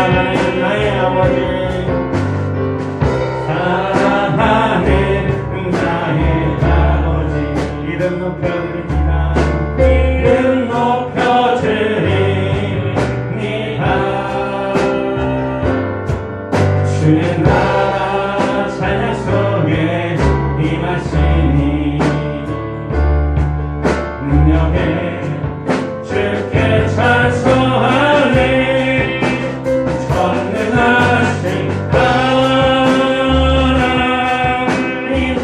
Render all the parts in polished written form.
사랑하는 나의 아버지, 사랑하는 나의 아버지, 이름 높여드립니다. 이름 높여드립니다. 주의 나라 찬양 속에 임하시니 능력에 주께 찬송하네. 전능하신 하나님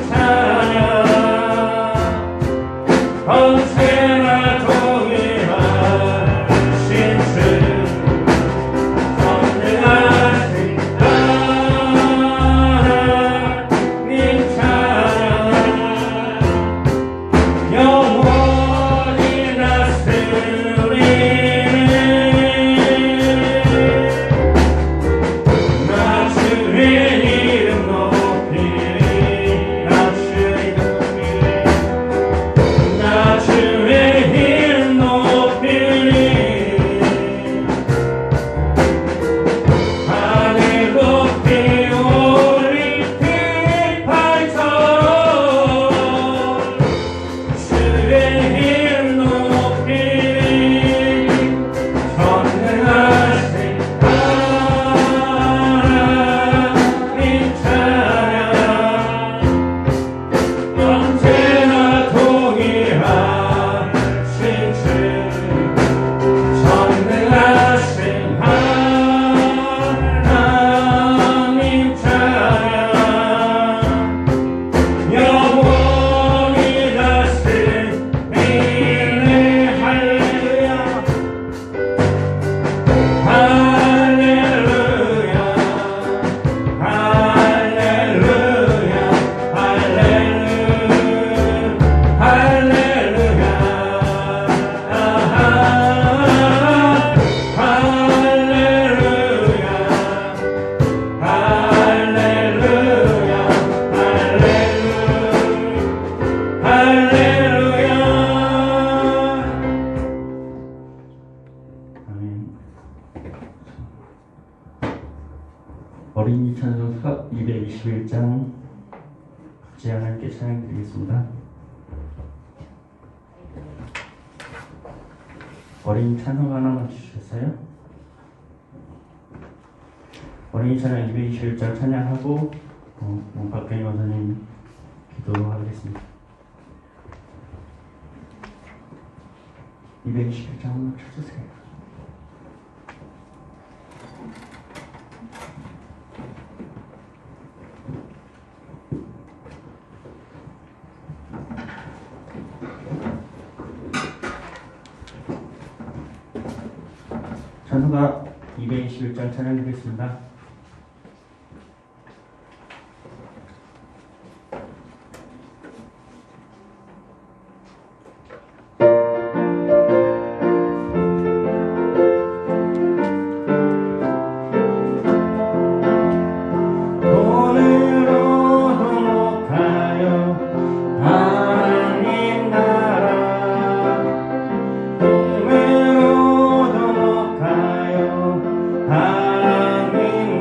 찬양 언제나 동일하신 주 전능하신 하나님 찬양 영원히 다스리네. 나 주의 이름 높이리, 나 주의 이름 높이리, 나 주의 이름 높이리. 하늘 높이 올린 깃발처럼 주의 이름 높이리. 전능하신 하나님 찬양 언제나 동일하신 주 전능하신 하나님 찬양 영원히 다스리네. 할렐루야 할렐루야 할렐루야 할렐루야 할렐루야 할렐루야. 아멘. 어린이 찬송가 221장 같이 하나님께 찬양드리겠습니다. 어린이 찬송가 하나만 주셨어요? 어린이 찬양 221장 찬양하고 박경희 원사님 기도하겠습니다. 221장 한번 쳐주세요. 찬송가 221장 찬양드리겠습니다. 하나님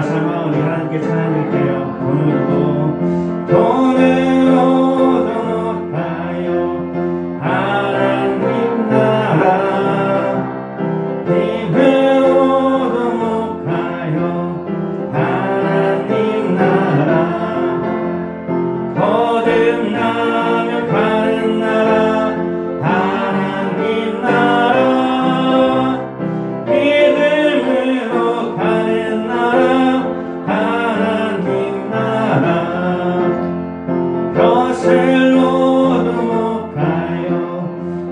다시 한번 우리 하나님께 찬양드릴게요. 돈으로도 못하여 하나님 나라 힘으로도 못하여 하나님 나라 거듭나면 가는 나라 하나님 나라 믿음으로 가는 나라 하나님 나라 벼슬로도 못 가요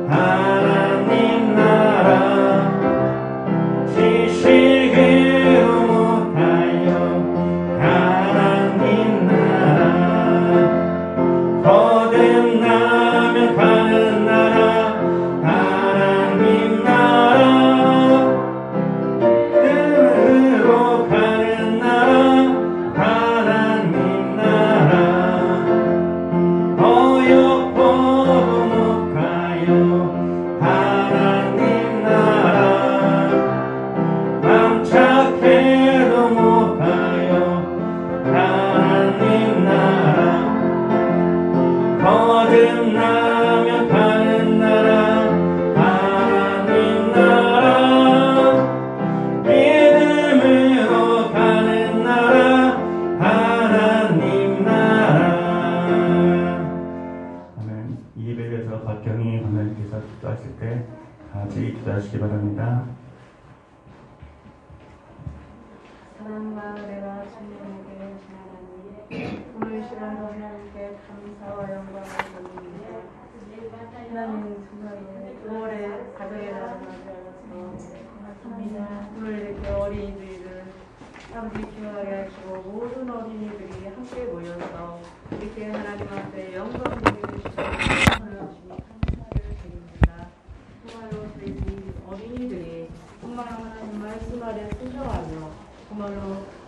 하나님 나라 지식으로 못 가요 하나님 나라 거듭나면 가는 나라 하나님 나라 뜻으로 가는 나라 하나님 나라 어여뻐도 못 가요 하나님 나라 깜짝해도 못 가요 하나님 나라 거듭나면 가는 나라 하나님 나라 믿음으로 가는 나라 하나님 나라. 아멘. 이 예배에서 박경희 권사님께서 기도하실 때 같이 기도하시기 바랍니다. 사랑과 은혜가 주님에게 하나님 오늘 시간도 하나님께 감사와 영광을 돌립니다. 하나님 정말 5월에 가정의 날을 맞이하여서 오늘 이렇게 어린이들을 아버지 기억하게 하시고 모든 어린이들이 함께 모여서 이렇게 하나님 앞에 영광 돌리시고 하나님 감사를 드립니다. 정말로 저희 어린이들이 정말 하나님 말씀 아래 순종하며 정말로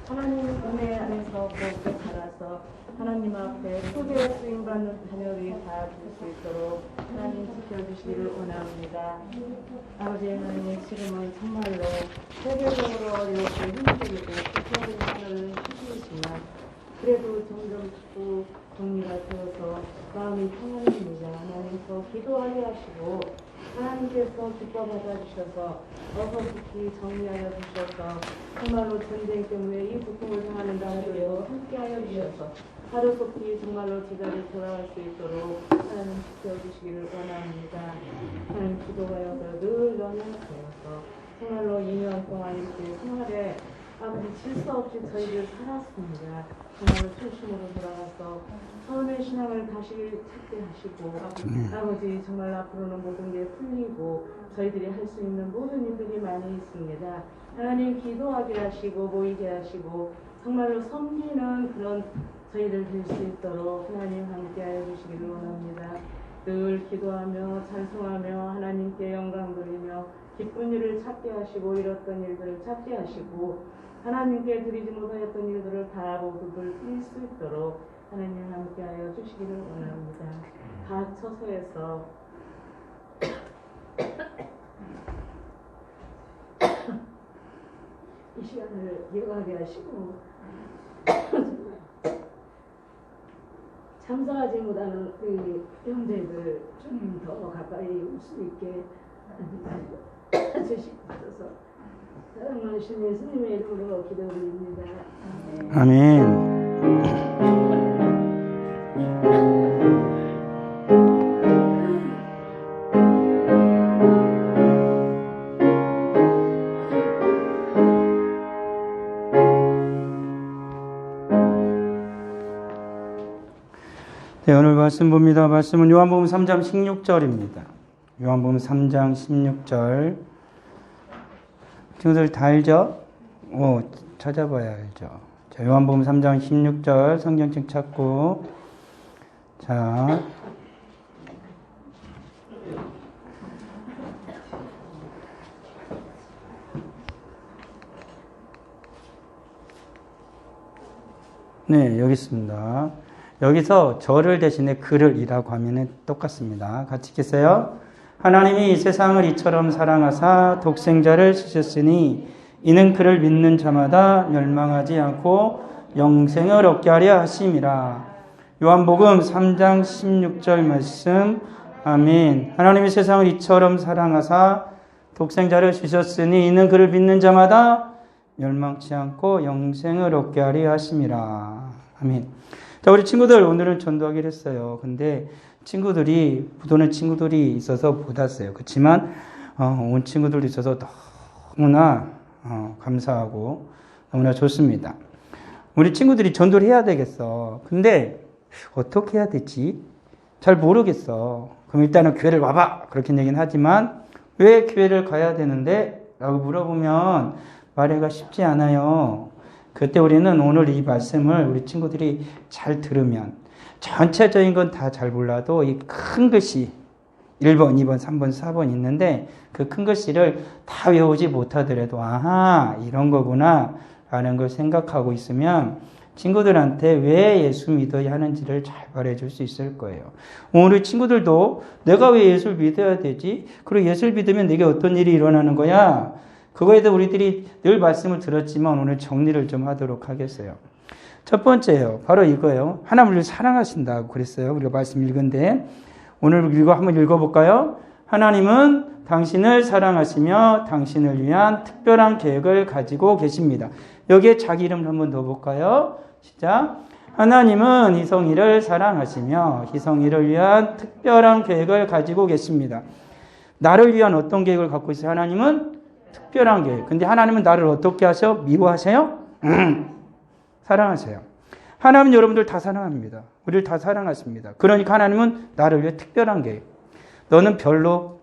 하나님 은혜 안에서 그렇게 자라서 하나님 앞에 소개 쓰임받는 자녀들이 다 될 수 있도록 하나님 지켜주시기를 원합니다. 아버지 하나님 지금은 정말로 세계적으로 어렵고 힘들고 불편한 자녀를 주시지만 그래도 점점 자꾸 정리가 되어서 마음이 평안해집니다. 하나님께서 기도하게 하시고 하나님께서 기뻐 받아주셔서 어서 깊이 정리하여 주셔서 정말로 전쟁 때문에 이 고통을 당하는 나라도 함께하여 주셔서 하루속히 정말로 제자리 돌아갈 수 있도록 하나님 지켜주시기를 원합니다. 하나님 기도하여서 늘 연약하여서 정말로 2년 동안 이렇게 생활에 아버지 질서 없이 저희들 살았습니다. 정말로 초심으로 돌아가서 처음의 신앙을 다시 찾게 하시고 아버지 정말 앞으로는 모든 게 풀리고 저희들이 할 수 있는 모든 일들이 많이 있습니다. 하나님 기도하게 하시고 모이게 하시고 정말로 섬기는 그런 저희들 될 수 있도록 하나님 함께하여 주시기를 원합니다. 늘 기도하며 찬송하며 하나님께 영광 돌리며 기쁜 일을 찾게 하시고 잃었던 일들을 찾게 하시고 하나님께 드리지 못하였던 일들을 다 모두 드릴 수 있도록 하나님 함께하여 주시기를 원합니다. 각 처소에서 이 시간을 기억하게 하시고 참사하지 못하는 우리 형제들 좀 더 가까이 올 수 있게 주시옵소서. 사랑하신 예수님의 이름으로 기도드립니다. 아멘. 네, 오늘 말씀 봅니다. 말씀은 요한복음 3장 16절입니다. 요한복음 3장 16절. 친구들 다 알죠? 찾아봐야 알죠. 자, 요한복음 3장 16절 성경책 찾고 자 네, 여기 있습니다. 여기서 저를 대신에 그를 이라고 하면 똑같습니다. 같이 읽겠어요. 하나님이 이 세상을 이처럼 사랑하사 독생자를 주셨으니 이는 그를 믿는 자마다 멸망하지 않고 영생을 얻게 하려 하심이라. 요한복음 3장 16절 말씀. 아멘. 하나님이 세상을 이처럼 사랑하사 독생자를 주셨으니 이는 그를 믿는 자마다 멸망치 않고 영생을 얻게 하려 하심이라. 아멘. 자, 우리 친구들 오늘은 전도하기로 했어요. 근데 못 오는 친구들이 있어서 못 왔어요. 그렇지만 온 친구들이 있어서 너무나 감사하고 너무나 좋습니다. 우리 친구들이 전도를 해야 되겠어. 근데 어떻게 해야 되지? 잘 모르겠어. 그럼 일단은 교회를 와봐. 그렇게 얘기는 하지만 왜 교회를 가야 되는데? 라고 물어보면 말하기가 쉽지 않아요. 그때 우리는 오늘 이 말씀을 우리 친구들이 잘 들으면 전체적인 건 다 잘 몰라도 이 큰 글씨 1번, 2번, 3번, 4번 있는데 그 큰 글씨를 다 외우지 못하더라도 아하 이런 거구나 라는 걸 생각하고 있으면 친구들한테 왜 예수 믿어야 하는지를 잘 말해줄 수 있을 거예요. 우리 친구들도 내가 왜 예수를 믿어야 되지? 그리고 예수를 믿으면 내게 어떤 일이 일어나는 거야? 그거에 대해 우리들이 늘 말씀을 들었지만 오늘 정리를 좀 하도록 하겠어요. 첫 번째요. 바로 이거예요. 하나님을 사랑하신다고 그랬어요. 우리가 말씀 읽은데 오늘 한번 읽어볼까요? 하나님은 당신을 사랑하시며 당신을 위한 특별한 계획을 가지고 계십니다. 여기에 자기 이름을 한번 넣어볼까요? 시작. 하나님은 희성이를 사랑하시며 희성이를 위한 특별한 계획을 가지고 계십니다. 나를 위한 어떤 계획을 갖고 있어요? 하나님은 특별한 계획. 근데 하나님은 나를 어떻게 하셔? 미워하세요? 사랑하세요. 하나님은 여러분들 다 사랑합니다. 우리를 다 사랑하십니다. 그러니까 하나님은 나를 위해 특별한 계획. 너는 별로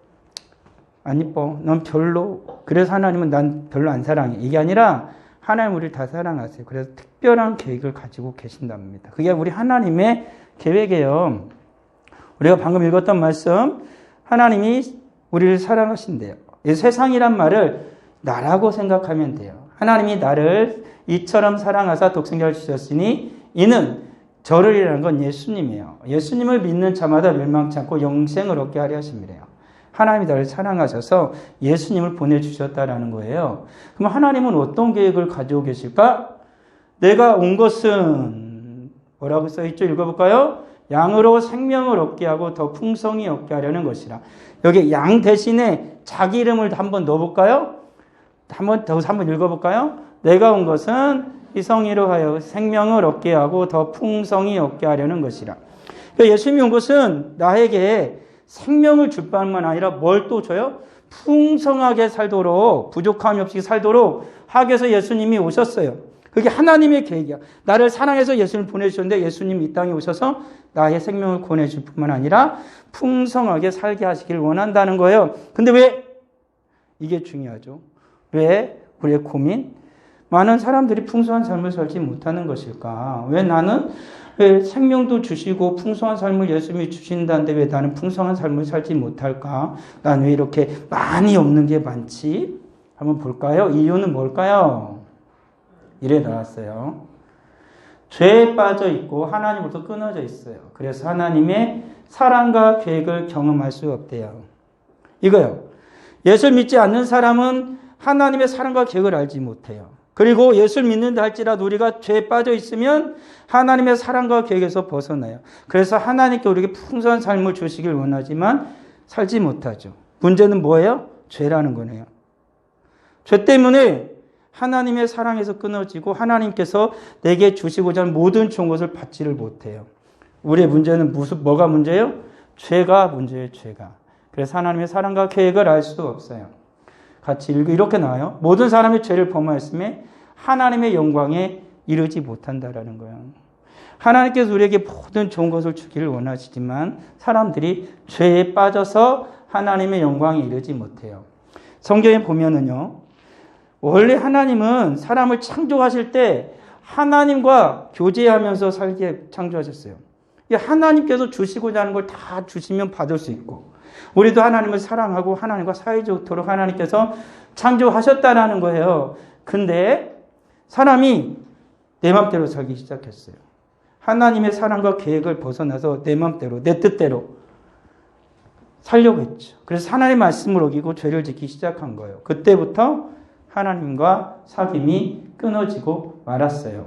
안 이뻐. 넌 별로. 그래서 하나님은 난 별로 안 사랑해. 이게 아니라 하나님 우리를 다 사랑하세요. 그래서 특별한 계획을 가지고 계신답니다. 그게 우리 하나님의 계획이에요. 우리가 방금 읽었던 말씀, 하나님이 우리를 사랑하신대요. 이 세상이란 말을 나라고 생각하면 돼요. 하나님이 나를 이처럼 사랑하사 독생자를 주셨으니 이는 저를이라는 건 예수님이에요. 예수님을 믿는 자마다 멸망치 않고 영생을 얻게 하려 하심이래요. 하나님이 나를 사랑하셔서 예수님을 보내주셨다라는 거예요. 그럼 하나님은 어떤 계획을 가지고 계실까? 내가 온 것은 뭐라고 써있죠? 읽어볼까요? 양으로 생명을 얻게 하고 더 풍성히 얻게 하려는 것이라. 여기 양 대신에 자기 이름을 한번 넣어볼까요? 한번 읽어볼까요? 내가 온 것은 희성이로 하여 생명을 얻게 하고 더 풍성히 얻게 하려는 것이라. 예수님이 온 것은 나에게 생명을 줄 뿐만 아니라 뭘 또 줘요? 풍성하게 살도록, 부족함이 없이 살도록 하기 위해서 예수님이 오셨어요. 그게 하나님의 계획이야. 나를 사랑해서 예수님을 보내주셨는데 예수님이 이 땅에 오셔서 나의 생명을 권해줄 뿐만 아니라 풍성하게 살게 하시길 원한다는 거예요. 근데 왜? 이게 중요하죠. 왜? 우리의 고민? 많은 사람들이 풍성한 삶을 살지 못하는 것일까? 왜 생명도 주시고 풍성한 삶을 예수님이 주신다는데 왜 나는 풍성한 삶을 살지 못할까? 난 왜 이렇게 많이 없는 게 많지? 한번 볼까요? 이유는 뭘까요? 이래 나왔어요. 죄에 빠져 있고 하나님으로부터 끊어져 있어요. 그래서 하나님의 사랑과 계획을 경험할 수 없대요. 이거요. 예수를 믿지 않는 사람은 하나님의 사랑과 계획을 알지 못해요. 그리고 예수를 믿는다 할지라도 우리가 죄에 빠져 있으면 하나님의 사랑과 계획에서 벗어나요. 그래서 하나님께 우리에게 풍성한 삶을 주시길 원하지만 살지 못하죠. 문제는 뭐예요? 죄라는 거네요. 죄 때문에 하나님의 사랑에서 끊어지고 하나님께서 내게 주시고자 하는 모든 좋은 것을 받지를 못해요. 우리의 문제는 뭐가 문제예요? 죄가 문제예요. 죄가. 그래서 하나님의 사랑과 계획을 알 수 없어요. 같이 이렇게 나와요. 모든 사람이 죄를 범하였음에 하나님의 영광에 이르지 못한다라는 거예요. 하나님께서 우리에게 모든 좋은 것을 주기를 원하시지만 사람들이 죄에 빠져서 하나님의 영광에 이르지 못해요. 성경에 보면은요. 원래 하나님은 사람을 창조하실 때 하나님과 교제하면서 살게 창조하셨어요. 하나님께서 주시고자 하는 걸 다 주시면 받을 수 있고 우리도 하나님을 사랑하고 하나님과 사이좋도록 하나님께서 창조하셨다라는 거예요. 근데 사람이 내 맘대로 살기 시작했어요. 하나님의 사랑과 계획을 벗어나서 내 맘대로, 내 뜻대로 살려고 했죠. 그래서 하나님의 말씀을 어기고 죄를 짓기 시작한 거예요. 그때부터 하나님과 사귐이 끊어지고 말았어요.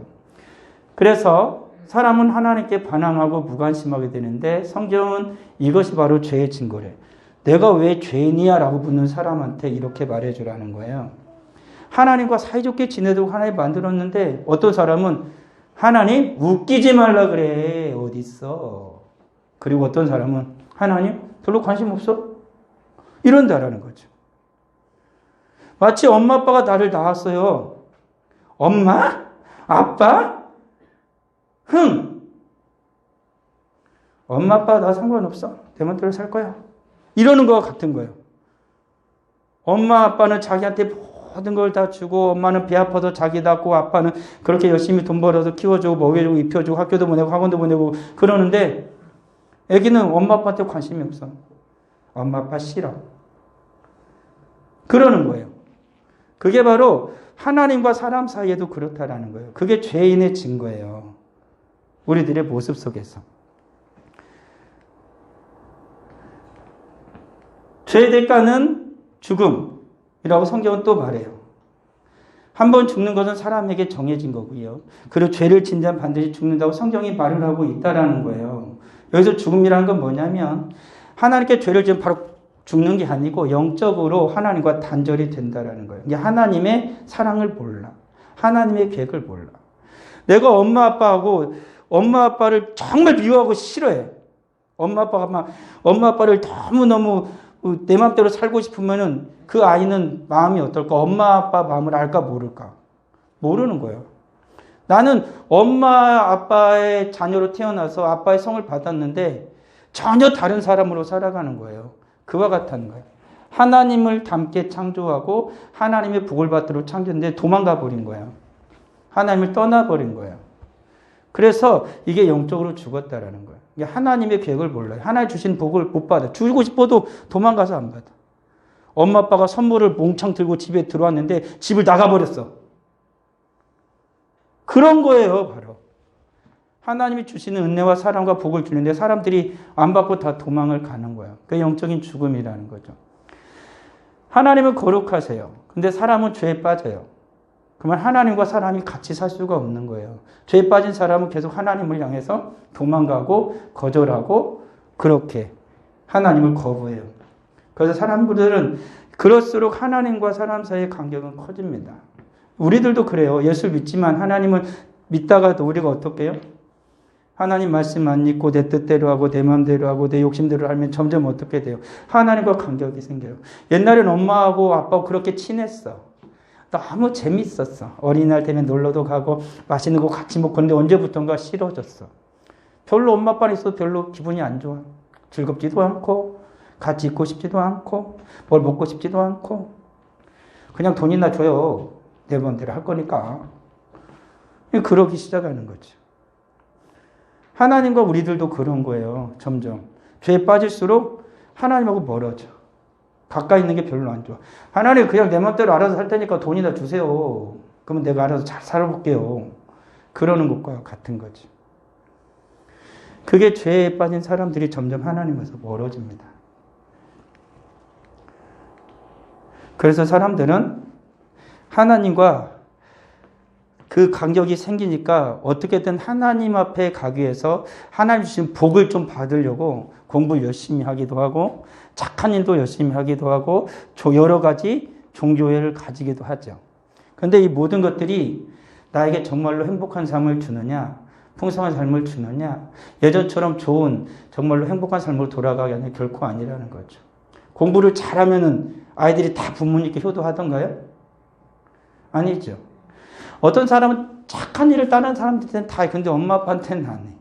그래서 사람은 하나님께 반항하고 무관심하게 되는데 성경은 이것이 바로 죄의 증거래. 내가 왜 죄인이야? 라고 묻는 사람한테 이렇게 말해주라는 거예요. 하나님과 사이좋게 지내도록 하나님 만들었는데 어떤 사람은 하나님 웃기지 말라 그래. 어딨어. 그리고 어떤 사람은 하나님 별로 관심 없어? 이런다라는 거죠. 마치 엄마 아빠가 나를 낳았어요. 엄마? 아빠? 엄마 아빠 나 상관없어. 내 맘대로 살 거야. 이러는 거와 같은 거예요. 엄마 아빠는 자기한테 모든 걸 다 주고 엄마는 배 아파서 자기 낳고 아빠는 그렇게 열심히 돈 벌어서 키워주고 먹여주고 입혀주고 학교도 보내고 학원도 보내고 그러는데 애기는 엄마 아빠한테 관심이 없어. 엄마 아빠 싫어. 그러는 거예요. 그게 바로 하나님과 사람 사이에도 그렇다라는 거예요. 그게 죄인의 증거예요. 우리들의 모습 속에서. 죄의 대가는 죽음이라고 성경은 또 말해요. 한 번 죽는 것은 사람에게 정해진 거고요. 그리고 죄를 진 자는 반드시 죽는다고 성경이 말을 하고 있다라는 거예요. 여기서 죽음이라는 건 뭐냐면 하나님께 죄를 지면 바로 죽는 게 아니고 영적으로 하나님과 단절이 된다라는 거예요. 이게 하나님의 사랑을 몰라. 하나님의 계획을 몰라. 내가 엄마 아빠를 정말 미워하고 싫어해. 엄마 아빠를 너무너무 내 마음대로 살고 싶으면은 그 아이는 마음이 어떨까? 엄마 아빠 마음을 알까 모를까? 모르는 거예요. 나는 엄마 아빠의 자녀로 태어나서 아빠의 성을 받았는데 전혀 다른 사람으로 살아가는 거예요. 그와 같다는 거예요. 하나님을 닮게 창조하고 하나님의 복을 받도록 창조했는데 도망가 버린 거예요. 하나님을 떠나버린 거예요. 그래서 이게 영적으로 죽었다라는 거예요. 이게 하나님의 계획을 몰라요. 하나님 주신 복을 못 받아. 주고 싶어도 도망가서 안 받아. 엄마 아빠가 선물을 몽창 들고 집에 들어왔는데 집을 나가버렸어. 그런 거예요, 바로. 하나님이 주시는 은혜와 사랑과 복을 주는데 사람들이 안 받고 다 도망을 가는 거예요. 그게 영적인 죽음이라는 거죠. 하나님은 거룩하세요. 근데 사람은 죄에 빠져요. 그러면 하나님과 사람이 같이 살 수가 없는 거예요. 죄에 빠진 사람은 계속 하나님을 향해서 도망가고 거절하고 그렇게 하나님을 거부해요. 그래서 사람들은 그럴수록 하나님과 사람 사이의 간격은 커집니다. 우리들도 그래요. 예수를 믿지만 하나님을 믿다가도 우리가 어떻게 해요? 하나님 말씀 안 믿고 내 뜻대로 하고 내 마음대로 하고 내 욕심대로 하면 점점 어떻게 돼요? 하나님과 간격이 생겨요. 옛날엔 엄마하고 아빠하고 그렇게 친했어. 너무 재밌었어. 어린이날 되면 놀러도 가고 맛있는 거 같이 먹고 근데 언제부턴가 싫어졌어. 별로 엄마 아빠는 있어도 별로 기분이 안 좋아. 즐겁지도 않고 같이 있고 싶지도 않고 뭘 먹고 싶지도 않고 그냥 돈이나 줘요. 내 마음대로 할 거니까. 그러기 시작하는 거죠. 하나님과 우리들도 그런 거예요. 점점. 죄에 빠질수록 하나님하고 멀어져. 가까이 있는 게 별로 안 좋아. 하나님 그냥 내 맘대로 알아서 살 테니까 돈이나 주세요. 그러면 내가 알아서 잘 살아볼게요. 그러는 것과 같은 거지. 그게 죄에 빠진 사람들이 점점 하나님에서 멀어집니다. 그래서 사람들은 하나님과 그 간격이 생기니까 어떻게든 하나님 앞에 가기 위해서 하나님 주신 복을 좀 받으려고 공부를 열심히 하기도 하고 착한 일도 열심히 하기도 하고 여러 가지 종교회를 가지기도 하죠. 그런데 이 모든 것들이 나에게 정말로 행복한 삶을 주느냐, 풍성한 삶을 주느냐, 예전처럼 좋은 정말로 행복한 삶으로 돌아가기 아니라 결코 아니라는 거죠. 공부를 잘하면은 아이들이 다 부모님께 효도하던가요? 아니죠. 어떤 사람은 착한 일을 다른 사람들한테는 다 해. 근데 엄마 아빠한테는 안 해.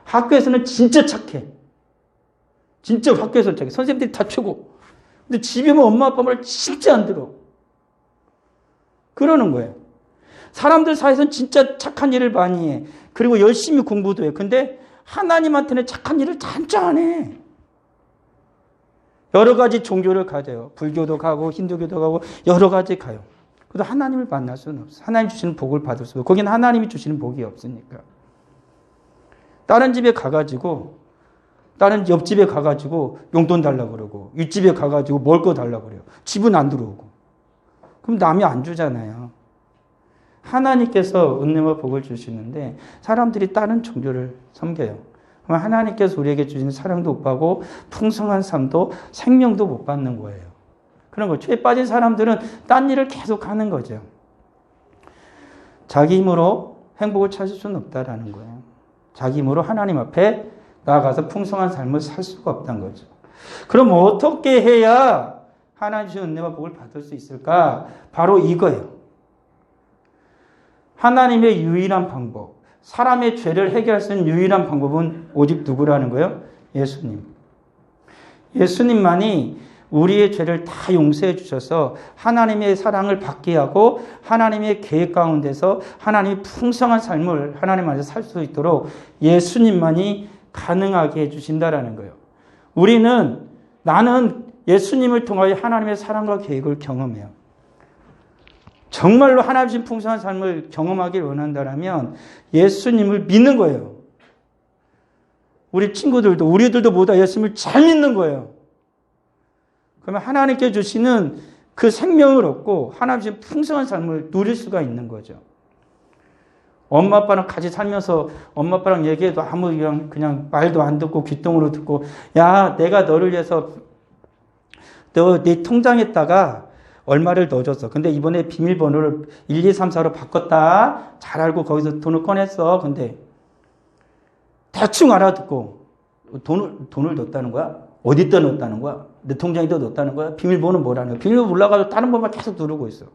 학교에서는 진짜 착해. 진짜 학교에서 착해. 선생님들이 다 최고. 근데 집에 오면 엄마 아빠 말 진짜 안 들어. 그러는 거예요. 사람들 사이에서는 진짜 착한 일을 많이 해. 그리고 열심히 공부도 해. 근데 하나님한테는 착한 일을 진짜 안 해. 여러 가지 종교를 가져요. 불교도 가고 힌두교도 가고 여러 가지 가요. 그래도 하나님을 만날 수는 없어. 하나님 주시는 복을 받을 수 없어. 거기는 하나님이 주시는 복이 없으니까. 다른 집에 가가지고 다른 옆집에 가가지고 용돈 달라고 그러고 윗집에 가가지고 먹을 거 달라고 그래요. 집은 안 들어오고. 그럼 남이 안 주잖아요. 하나님께서 은혜와 복을 주시는데 사람들이 다른 종교를 섬겨요. 그럼 하나님께서 우리에게 주시는 사랑도 못 받고 풍성한 삶도 생명도 못 받는 거예요. 그런 거. 죄에 빠진 사람들은 딴 일을 계속 하는 거죠. 자기 힘으로 행복을 찾을 수는 없다라는 거예요. 자기 힘으로 하나님 앞에 나아가서 풍성한 삶을 살 수가 없다는 거죠. 그럼 어떻게 해야 하나님 주신 은혜와 복을 받을 수 있을까? 바로 이거예요. 하나님의 유일한 방법, 사람의 죄를 해결할 수 있는 유일한 방법은 오직 누구라는 거예요? 예수님. 예수님만이 우리의 죄를 다 용서해 주셔서 하나님의 사랑을 받게 하고 하나님의 계획 가운데서 하나님의 풍성한 삶을 하나님 안에서 살 수 있도록 예수님만이 가능하게 해주신다라는 거예요. 나는 예수님을 통하여 하나님의 사랑과 계획을 경험해요. 정말로 하나님 주신 풍성한 삶을 경험하길 원한다면 예수님을 믿는 거예요. 우리 친구들도 우리들도 모두 예수님을 잘 믿는 거예요. 그러면 하나님께 주시는 그 생명을 얻고 하나님 주신 풍성한 삶을 누릴 수가 있는 거죠. 엄마 아빠랑 같이 살면서 엄마 아빠랑 얘기해도 아무 그냥 말도 안 듣고 귓등으로 듣고 야 내가 너를 위해서 너 네 통장에다가 얼마를 넣어줬어. 근데 이번에 비밀번호를 1, 2, 3, 4로 바꿨다. 잘 알고 거기서 돈을 꺼냈어. 근데 대충 알아듣고 돈을 넣었다는 거야? 어디다 넣었다는 거야? 내 통장에다 넣었다는 거야? 비밀번호 뭐라는 거야? 비밀번호 몰라가지고 다른 번만 계속 누르고 있어.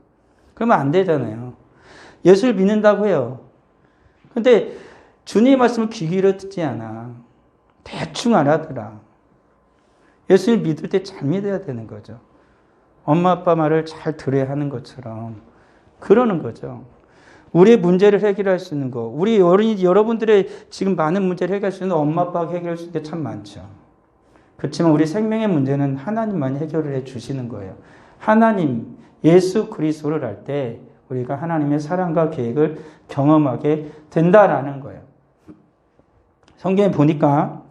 그러면 안 되잖아요. 예수를 믿는다고 해요. 근데 주님의 말씀을 귀 기울여 듣지 않아. 대충 알아들어. 예수를 믿을 때 잘 믿어야 되는 거죠. 엄마 아빠 말을 잘 들어야 하는 것처럼 그러는 거죠. 우리의 문제를 해결할 수 있는 거, 우리 여러분들의 지금 많은 문제를 해결할 수 있는 엄마 아빠가 해결할 수 있는 게 참 많죠. 그렇지만 우리 생명의 문제는 하나님만이 해결을 해 주시는 거예요. 하나님, 예수 그리스도를 알 때 우리가 하나님의 사랑과 계획을 경험하게 된다라는 거예요. 성경에 보니까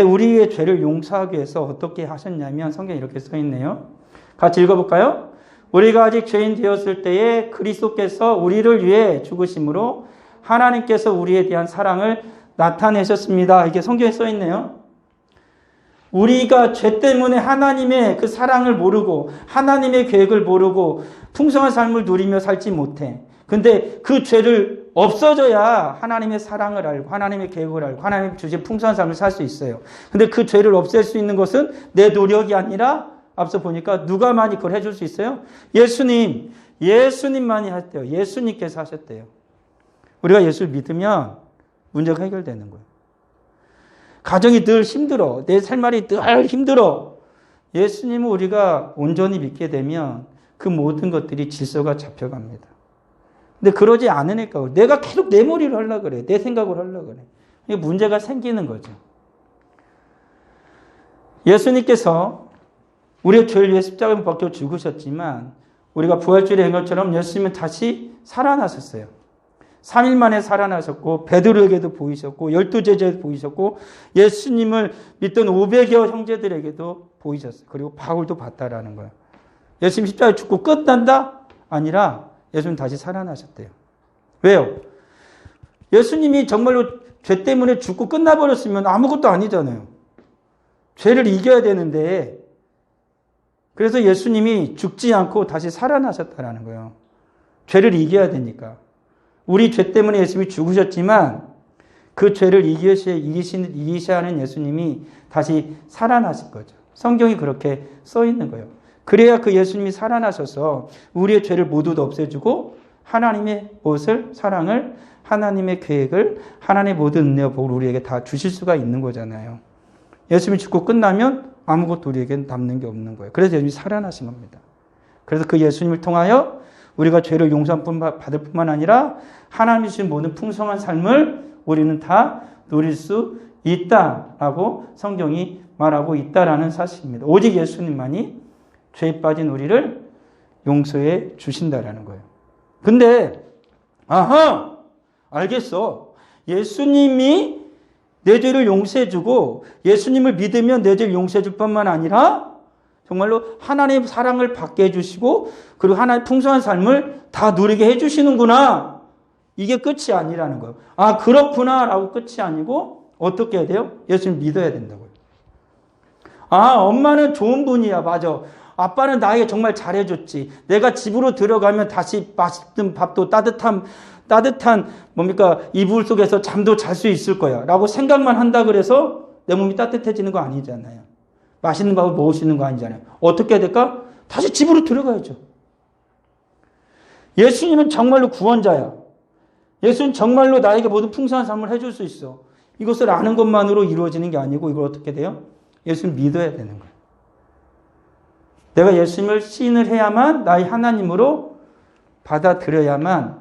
우리의 죄를 용서하기 위해서 어떻게 하셨냐면 성경에 이렇게 써 있네요. 같이 읽어볼까요? 우리가 아직 죄인 되었을 때에 그리스도께서 우리를 위해 죽으심으로 하나님께서 우리에 대한 사랑을 나타내셨습니다. 이게 성경에 써 있네요. 우리가 죄 때문에 하나님의 그 사랑을 모르고 하나님의 계획을 모르고 풍성한 삶을 누리며 살지 못해. 근데 그 죄를 없어져야 하나님의 사랑을 알고 하나님의 계획을 알고 하나님 주신 풍성한 삶을 살 수 있어요. 근데 그 죄를 없앨 수 있는 것은 내 노력이 아니라 앞서 보니까 누가만이 그걸 해줄 수 있어요? 예수님만이 하셨대요. 예수님께서 하셨대요. 우리가 예수를 믿으면 문제가 해결되는 거예요. 가정이 늘 힘들어. 내 삶이 늘 힘들어. 예수님을 우리가 온전히 믿게 되면 그 모든 것들이 질서가 잡혀갑니다. 근데 그러지 않으니까 내가 계속 내 머리를 하려고 그래. 내 생각을 하려고 그래. 이게 문제가 생기는 거죠. 예수님께서 우리의 죄를 위해 십자가에 박혀 죽으셨지만 우리가 부활주일의 행렬처럼 예수님은 다시 살아나셨어요. 3일 만에 살아나셨고 베드로에게도 보이셨고 12제자에도 보이셨고 예수님을 믿던 500여 형제들에게도 보이셨어요. 그리고 바울도 봤다라는 거예요. 예수님 십자가에 죽고 끝난다? 아니라 예수님 다시 살아나셨대요. 왜요? 예수님이 정말로 죄 때문에 죽고 끝나버렸으면 아무것도 아니잖아요. 죄를 이겨야 되는데 그래서 예수님이 죽지 않고 다시 살아나셨다라는 거예요. 죄를 이겨야 되니까. 우리 죄 때문에 예수님이 죽으셨지만 그 죄를 이기셔야 하는 예수님이 다시 살아나신 거죠. 성경이 그렇게 써 있는 거예요. 그래야 그 예수님이 살아나셔서 우리의 죄를 모두 없애주고 하나님의 무엇을? 사랑을, 하나님의 계획을, 하나님의 모든 은혜와 복을 우리에게 다 주실 수가 있는 거잖아요. 예수님이 죽고 끝나면 아무것도 우리에게는 남는 게 없는 거예요. 그래서 예수님이 살아나신 겁니다. 그래서 그 예수님을 통하여 우리가 죄를 용서받을 뿐만 아니라 하나님이 주신 모든 풍성한 삶을 우리는 다 누릴 수 있다라고 성경이 말하고 있다라는 사실입니다. 오직 예수님만이 죄에 빠진 우리를 용서해 주신다라는 거예요. 근데 알겠어. 예수님이 내 죄를 용서해 주고 예수님을 믿으면 내 죄를 용서해 줄 뿐만 아니라 정말로 하나님의 사랑을 받게 해주시고 그리고 하나님의 풍성한 삶을 다 누리게 해주시는구나. 이게 끝이 아니라는 거예요. 아, 그렇구나 라고 끝이 아니고 어떻게 해야 돼요? 예수님 믿어야 된다고요. 아, 엄마는 좋은 분이야. 맞아. 아빠는 나에게 정말 잘해줬지. 내가 집으로 들어가면 다시 맛있는 밥도 따뜻한 뭡니까? 이불 속에서 잠도 잘 수 있을 거야. 라고 생각만 한다 그래서 내 몸이 따뜻해지는 거 아니잖아요. 맛있는 밥을 먹을 수 있는 거 아니잖아요. 어떻게 해야 될까? 다시 집으로 들어가야죠. 예수님은 정말로 구원자야. 예수는 정말로 나에게 모든 풍성한 삶을 해줄 수 있어. 이것을 아는 것만으로 이루어지는 게 아니고 이걸 어떻게 돼요? 예수를 믿어야 되는 거예요. 내가 예수님을 시인을 해야만 나의 하나님으로 받아들여야만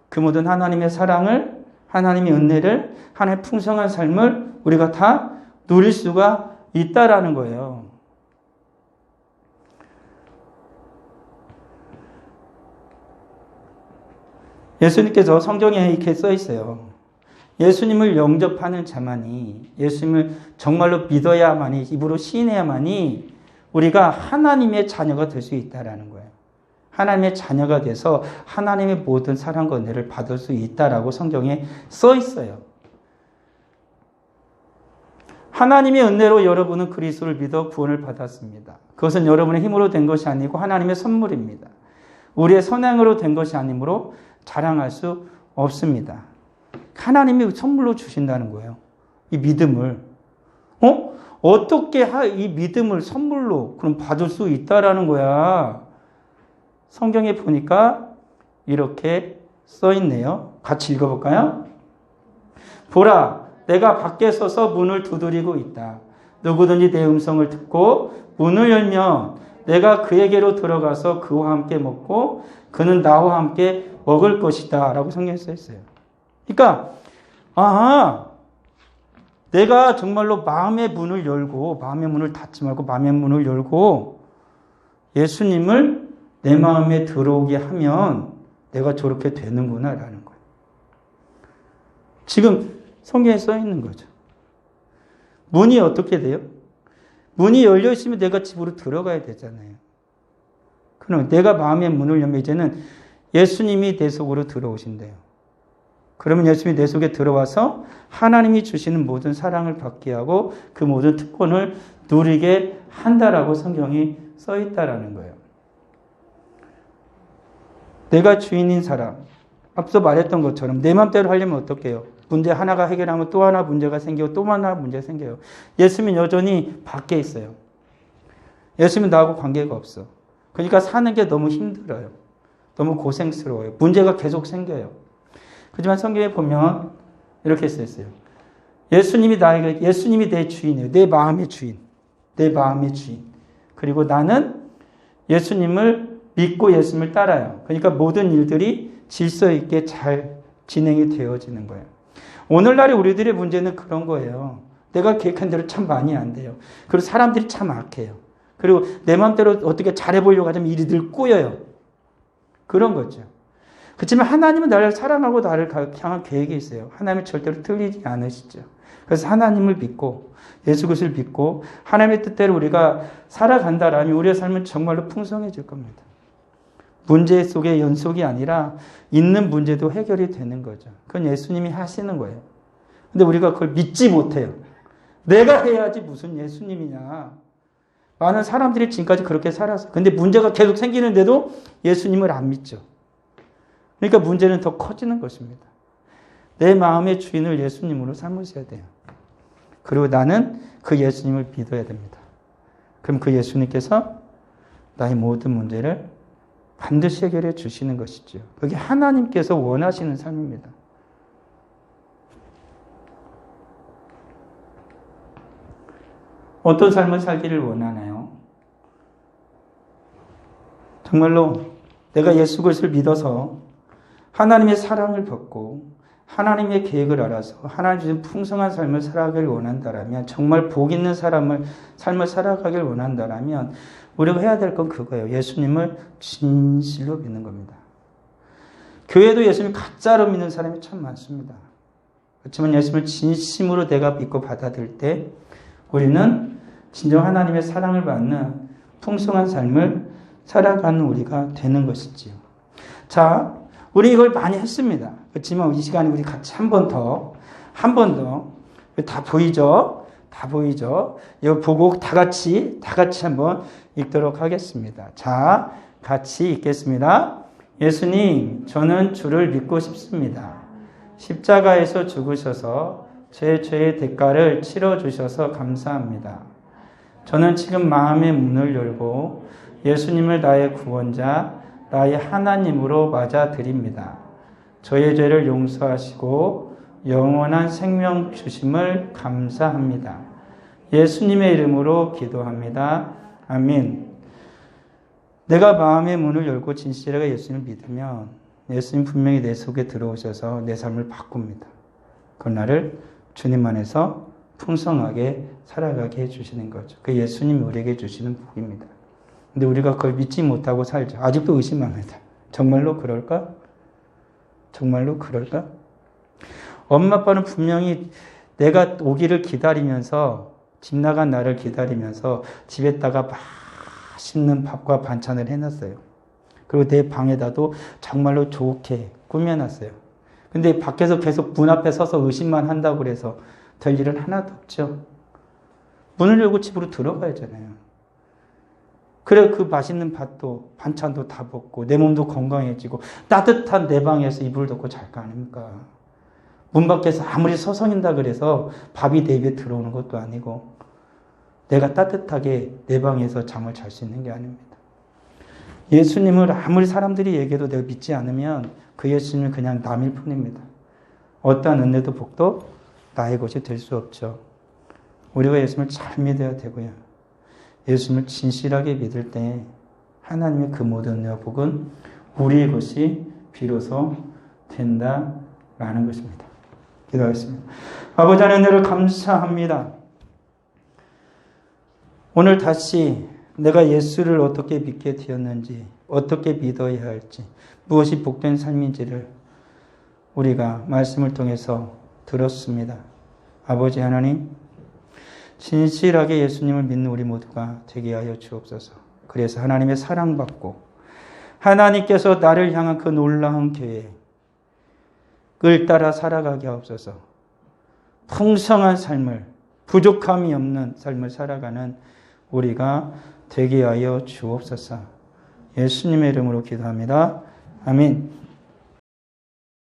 그 모든 하나님의 사랑을, 하나님의 은혜를, 하나님의 풍성한 삶을 우리가 다 누릴 수가 있다라는 거예요. 예수님께서 성경에 이렇게 써 있어요. 예수님을 영접하는 자만이, 예수님을 정말로 믿어야만이, 입으로 시인해야만이 우리가 하나님의 자녀가 될 수 있다라는 거예요. 하나님의 자녀가 돼서 하나님의 모든 사랑과 은혜를 받을 수 있다라고 성경에 써 있어요. 하나님의 은혜로 여러분은 그리스도를 믿어 구원을 받았습니다. 그것은 여러분의 힘으로 된 것이 아니고 하나님의 선물입니다. 우리의 선행으로 된 것이 아니므로 자랑할 수 없습니다. 하나님이 선물로 주신다는 거예요. 이 믿음을. 어떻게 이 믿음을 선물로 그럼 받을 수 있다라는 거야. 성경에 보니까 이렇게 써 있네요. 같이 읽어볼까요? 보라, 내가 밖에 서서 문을 두드리고 있다. 누구든지 내 음성을 듣고 문을 열면 내가 그에게로 들어가서 그와 함께 먹고 그는 나와 함께 먹을 것이다. 라고 성경에 써 있어요. 그러니까 내가 정말로 마음의 문을 열고 마음의 문을 닫지 말고 마음의 문을 열고 예수님을 내 마음에 들어오게 하면 내가 저렇게 되는구나 라는 거예요. 지금 성경에 써 있는 거죠. 문이 어떻게 돼요? 문이 열려 있으면 내가 집으로 들어가야 되잖아요. 그럼 내가 마음의 문을 열면 이제는 예수님이 내 속으로 들어오신대요. 그러면 예수님이 내 속에 들어와서 하나님이 주시는 모든 사랑을 받게 하고 그 모든 특권을 누리게 한다라고 성경이 써 있다라는 거예요. 내가 주인인 사람, 앞서 말했던 것처럼 내 맘대로 하려면 어떻게 해요? 문제 하나가 해결하면 또 하나 문제가 생기고 또 하나 문제가 생겨요. 예수님은 여전히 밖에 있어요. 예수님은 나하고 관계가 없어. 그러니까 사는 게 너무 힘들어요. 너무 고생스러워요. 문제가 계속 생겨요. 하지만 성경에 보면 이렇게 써 있어요. 예수님이 내 주인이에요. 내 마음의 주인. 내 마음의 주인. 그리고 나는 예수님을 믿고 예수님을 따라요. 그러니까 모든 일들이 질서 있게 잘 진행이 되어지는 거예요. 오늘날의 우리들의 문제는 그런 거예요. 내가 계획한 대로 참 많이 안 돼요. 그리고 사람들이 참 악해요. 그리고 내 마음대로 어떻게 잘해보려고 하자면 일이 늘 꼬여요. 그런 거죠. 그렇지만 하나님은 나를 사랑하고 나를 향한 계획이 있어요. 하나님은 절대로 틀리지 않으시죠. 그래서 하나님을 믿고 예수 그리스도를 믿고 하나님의 뜻대로 우리가 살아간다라면 우리의 삶은 정말로 풍성해질 겁니다. 문제 속의 연속이 아니라 있는 문제도 해결이 되는 거죠. 그건 예수님이 하시는 거예요. 근데 우리가 그걸 믿지 못해요. 내가 해야지 무슨 예수님이냐. 많은 사람들이 지금까지 그렇게 살았어요. 근데 문제가 계속 생기는데도 예수님을 안 믿죠. 그러니까 문제는 더 커지는 것입니다. 내 마음의 주인을 예수님으로 삼으셔야 돼요. 그리고 나는 그 예수님을 믿어야 됩니다. 그럼 그 예수님께서 나의 모든 문제를 반드시 해결해 주시는 것이죠. 그게 하나님께서 원하시는 삶입니다. 어떤 삶을 살기를 원하나요? 정말로 내가 예수 그리스도를 믿어서 하나님의 사랑을 받고 하나님의 계획을 알아서 하나님 주신 풍성한 삶을 살아가길 원한다라면, 정말 복 있는 삶을 살아가길 원한다라면 우리가 해야 될 건 그거예요. 예수님을 진실로 믿는 겁니다. 교회도 예수님 가짜로 믿는 사람이 참 많습니다. 그렇지만 예수님을 진심으로 내가 믿고 받아들일 때 우리는 진정 하나님의 사랑을 받는 풍성한 삶을 살아가는 우리가 되는 것이지요. 자, 우리 이걸 많이 했습니다. 그렇지만 이 시간에 우리 같이 한 번 더, 다 보이죠? 다 보이죠? 이거 보고 다 같이 한번 읽도록 하겠습니다. 자, 같이 읽겠습니다. 예수님, 저는 주를 믿고 싶습니다. 십자가에서 죽으셔서 제 죄의 대가를 치러주셔서 감사합니다. 저는 지금 마음의 문을 열고 예수님을 나의 구원자, 나의 하나님으로 맞아들입니다. 저의 죄를 용서하시고 영원한 생명 주심을 감사합니다. 예수님의 이름으로 기도합니다. 아멘. 내가 마음의 문을 열고 진실하게 예수님을 믿으면 예수님 분명히 내 속에 들어오셔서 내 삶을 바꿉니다. 그 나를 주님 안에서 풍성하게 살아가게 해주시는 거죠. 그 예수님이 우리에게 주시는 복입니다. 근데 우리가 그걸 믿지 못하고 살죠. 아직도 의심합니다. 정말로 그럴까? 정말로 그럴까? 엄마 아빠는 분명히 내가 오기를 기다리면서 집 나간 나를 기다리면서 집에다가 맛있는 밥과 반찬을 해놨어요. 그리고 내 방에다도 정말로 좋게 꾸며놨어요. 근데 밖에서 계속 문 앞에 서서 의심만 한다고 그래서 될 일은 하나도 없죠. 문을 열고 집으로 들어가야잖아요. 그래 그 맛있는 밥도 반찬도 다 먹고 내 몸도 건강해지고 따뜻한 내 방에서 이불을 덮고 잘 거 아닙니까? 문 밖에서 아무리 서성인다 그래서 밥이 내 입에 들어오는 것도 아니고 내가 따뜻하게 내 방에서 잠을 잘 수 있는 게 아닙니다. 예수님을 아무리 사람들이 얘기해도 내가 믿지 않으면 그 예수님은 그냥 남일 뿐입니다. 어떠한 은혜도 복도 나의 것이 될 수 없죠. 우리가 예수님을 잘 믿어야 되고요. 예수님을 진실하게 믿을 때 하나님의 그 모든 은혜와 복은 우리의 것이 비로소 된다라는 것입니다. 기도하겠습니다. 아버지 하나님 은혜를 감사합니다. 오늘 다시 내가 예수를 어떻게 믿게 되었는지, 어떻게 믿어야 할지, 무엇이 복된 삶인지를 우리가 말씀을 통해서 들었습니다. 아버지 하나님, 진실하게 예수님을 믿는 우리 모두가 되게 하여 주옵소서. 그래서 하나님의 사랑받고 하나님께서 나를 향한 그 놀라운 계획을 따라 살아가게 하옵소서. 풍성한 삶을, 부족함이 없는 삶을 살아가는 우리가 되게 하여 주옵소서. 예수님의 이름으로 기도합니다. 아멘.